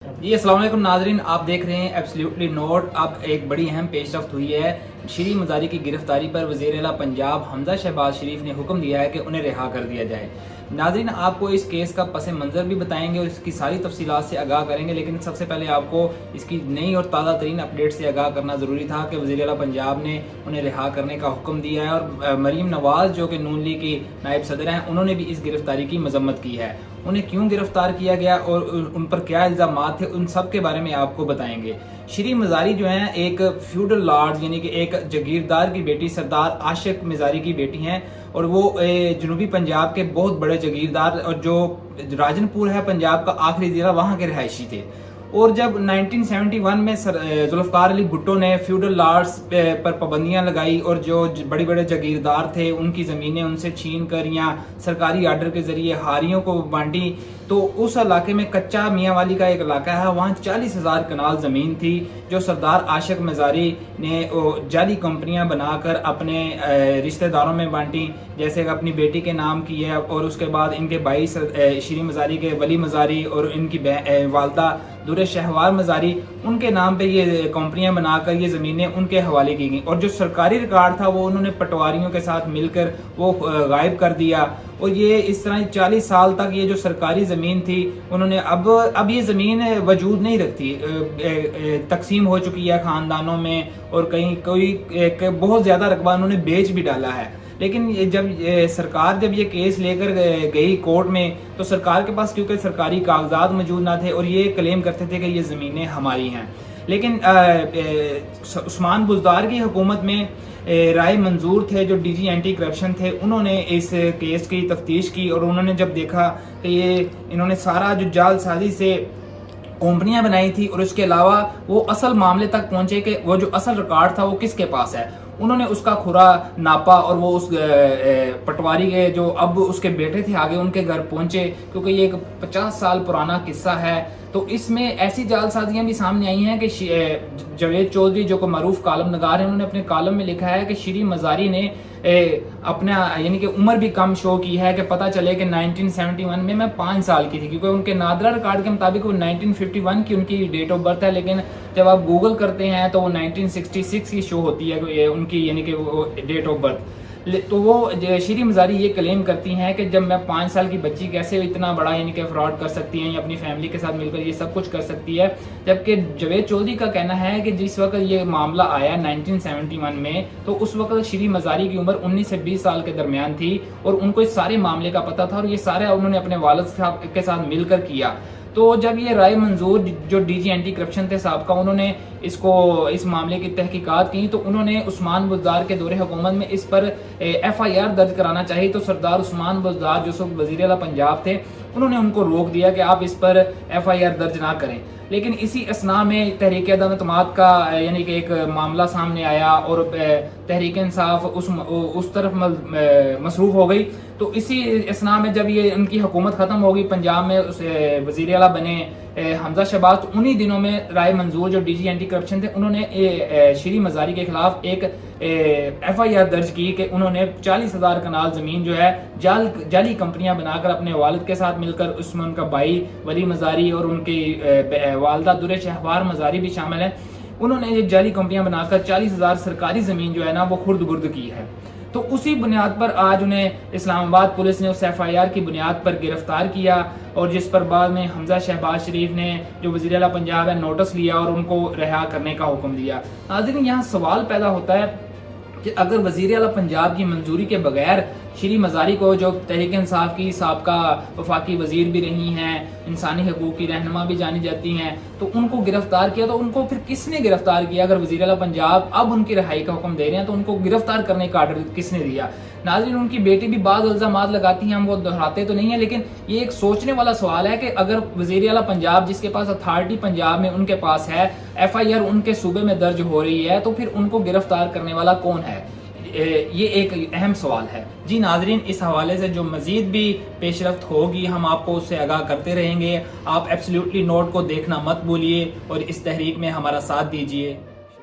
जी अस्सलाम वालेकुम नाजरीन, आप देख रहे हैं एब्सोल्युटली नोट। अब एक बड़ी अहम पेशरफ्त हुई है। शरी मज़ारी की गिरफ्तारी पर वज़ीर आला पंजाब हमजा शहबाज शरीफ ने हुक्म दिया है कि उन्हें रिहा कर दिया जाए। नाजरीन, आपको इस केस का पस मंज़र भी बताएंगे और इसकी सारी तफसीलात से आगाह करेंगे, लेकिन सबसे पहले आपको इसकी नई और ताज़ा तरीन अपडेट से आगाह करना ज़रूरी था कि वज़ीर आला पंजाब ने उन्हें रिहा करने का हुक्म दिया है। और मरीम नवाज़ जो कि नून लीग की नायब सदर हैं, उन्होंने भी इस गिरफ्तारी की मजम्मत की है। उन्हें क्यों गिरफ्तार किया गया और उन पर क्या इल्ज़ामात थे, उन सब के बारे में आपको बताएंगे। शरी मज़ारी जो हैं एक फ्यूडल लॉर्ड यानी कि एक जगीरदार की बेटी सरदार आशिक मज़ारी की बेटी हैं, और वो जनूबी पंजाब के बहुत बड़े जगीरदार और जो राजनपुर है पंजाब का आखिरी ज़िला, वहाँ के रहायशी थे। और जब 1971 में जुल्फ़िकार अली भुट्टो ने फ्यूडल लॉर्ड्स पर पाबंदियां लगाई और जो बड़े बड़े जगीरदार थे उनकी ज़मीनें उनसे छीन कर या सरकारी आर्डर के ज़रिए हारियों को बांटी, तो उस इलाके में कच्चा मियाँ वाली का एक इलाका है, वहाँ 40,000 कनाल ज़मीन थी जो सरदार आशिक मज़ारी ने जाली कंपनियां बनाकर अपने रिश्तेदारों में बांटी, जैसे कि अपनी बेटी के नाम की है, और उसके बाद इनके भाई शरी मज़ारी के वली मज़ारी और इनकी वालदा दुर शहवार मज़ारी, उनके नाम पे ये कंपनियां बनाकर ये ज़मीनें उनके हवाले की गई। और जो सरकारी रिकॉर्ड था वो उन्होंने पटवारियों के साथ मिलकर वो गायब कर दिया। और ये इस तरह 40 साल तक ये जो सरकारी ज़मीन थी उन्होंने अब ये ज़मीन वजूद नहीं रखती, तकसीम हो चुकी है ख़ानदानों में, और कहीं कोई बहुत ज़्यादा रकबा उन्होंने बेच भी डाला है। लेकिन सरकार जब ये केस लेकर गई कोर्ट में, तो सरकार के पास क्योंकि सरकारी कागजात मौजूद ना थे और ये क्लेम करते थे कि ये ज़मीनें हमारी हैं। लेकिन उस्मान बुज़दार की हुकूमत में राय मंजूर थे जो डीजी एंटी करप्शन थे, उन्होंने इस केस की तफ्तीश की और उन्होंने जब देखा कि ये इन्होंने सारा जो जालसाजी से कंपनियां बनाई थी और उसके अलावा वो असल मामले तक पहुंचे कि वो जो असल रिकॉर्ड था वो किसके पास है, उन्होंने उसका खुरा नापा और वो उस पटवारी के जो अब उसके बेटे थे आगे उनके घर पहुंचे, क्योंकि ये एक 50 साल पुराना किस्सा है। तो इसमें ऐसी जालसाजियां भी सामने आई हैं कि जवेद चौधरी जो को मरूफ कालम नगार हैं, उन्होंने अपने कालम में लिखा है कि शरी मज़ारी ने अपना यानी कि उम्र भी कम शो की है, कि पता चले कि 1971 में मैं 5 साल की थी, क्योंकि उनके नादरा रिकॉर्ड के मुताबिक वो 1951 की उनकी डेट ऑफ बर्थ है, लेकिन जब आप गूगल करते हैं तो वो 1966 की शो होती है उनकी यानी कि वो डेट ऑफ बर्थ। तो वो शरी मज़ारी ये क्लेम करती हैं कि जब मैं 5 साल की बच्ची कैसे इतना बड़ा यानी कि फ्रॉड कर सकती हैं या अपनी फैमिली के साथ मिलकर ये सब कुछ कर सकती है, जबकि जवेद चौधरी का कहना है कि जिस वक्त ये मामला आया 1971 में, तो उस वक्त शरी मज़ारी की उम्र 19 से 20 साल के दरमियान थी और उनको इस सारे मामले का पता था और ये सारे उन्होंने अपने वालिद साहब के साथ मिलकर किया। तो जब ये राय मंजूर जो डीजी एंटी करप्शन थे साहब, उन्होंने इस मामले की तहकीकात की, तो उन्होंने उस्मान बुज़दार के दौरे हुकूमत में इस पर FIR दर्ज कराना चाहिए। तो सरदार उस्मान बुज़दार जो सब वज़ीर आला पंजाब थे, उन्होंने उनको रोक दिया कि आप इस पर FIR दर्ज ना करें। लेकिन इसी असना में तहरीक अदम-ए-एतमाद का यानी कि एक मामला सामने आया और तहरीक इंसाफ उस तरफ मसरूफ़ हो गई। तो इसी असना में जब ये उनकी हुकूमत ख़त्म हो गई, पंजाब में वज़ीर आला बने हमजा शहबाज, तो उन्हीं दिनों में राय मंजूर जो डीजी एंटी करप्शन थे, उन्होंने शरी मज़ारी के खिलाफ एक FIR दर्ज की कि उन्होंने 40,000 कनाल ज़मीन जो है जाली कंपनियां बनाकर अपने वालिद के साथ मिलकर, उसमें उनका भाई वली मज़ारी और उनकी वालदा दुर शहवार मज़ारी भी शामिल है, उन्होंने ये जाली कंपनियां बनाकर 40,000 सरकारी ज़मीन जो है ना वो खुर्द बुर्द की है। तो उसी बुनियाद पर आज उन्हें इस्लामाबाद पुलिस ने उस FIR की बुनियाद पर गिरफ्तार किया, और जिस पर बाद में हमजा शहबाज शरीफ ने जो वज़ीर आला पंजाब है नोटिस लिया और उनको रिहा करने का हुक्म दिया। नाज़रीन, यहाँ सवाल पैदा होता है कि अगर वज़ीर आला पंजाब की मंजूरी के बगैर शरी मज़ारी को, जो तहरीक इंसाफ की साबका वफाकी वज़ीर भी रही हैं, इंसानी हकूक़ की रहनुमा भी जानी जाती हैं, तो उनको गिरफ्तार किया, तो उनको फिर किसने गिरफ्तार किया? अगर वज़ीर आला पंजाब अब उनकी रिहाई का हुक्म दे रहे हैं तो उनको गिरफ्तार करने का आर्डर किसने दिया? नाज़रीन, उनकी बेटी भी बाज़ इल्ज़ामात लगाती हैं, हम वो दोहराते तो नहीं है, लेकिन ये एक सोचने वाला सवाल है कि अगर वज़ीर आला पंजाब जिसके पास अथॉरिटी पंजाब में उनके पास है, FIR उनके सूबे में दर्ज हो रही है, तो फिर उनको गिरफ्तार करने वाला कौन है? ये एक अहम सवाल है। जी नाजरीन, इस हवाले से जो मज़ीद भी पेशरफ्त होगी हम आपको उससे आगाह करते रहेंगे। आप एब्सोल्युटली नोट को देखना मत भूलिए और इस तहरीक में हमारा साथ दीजिए।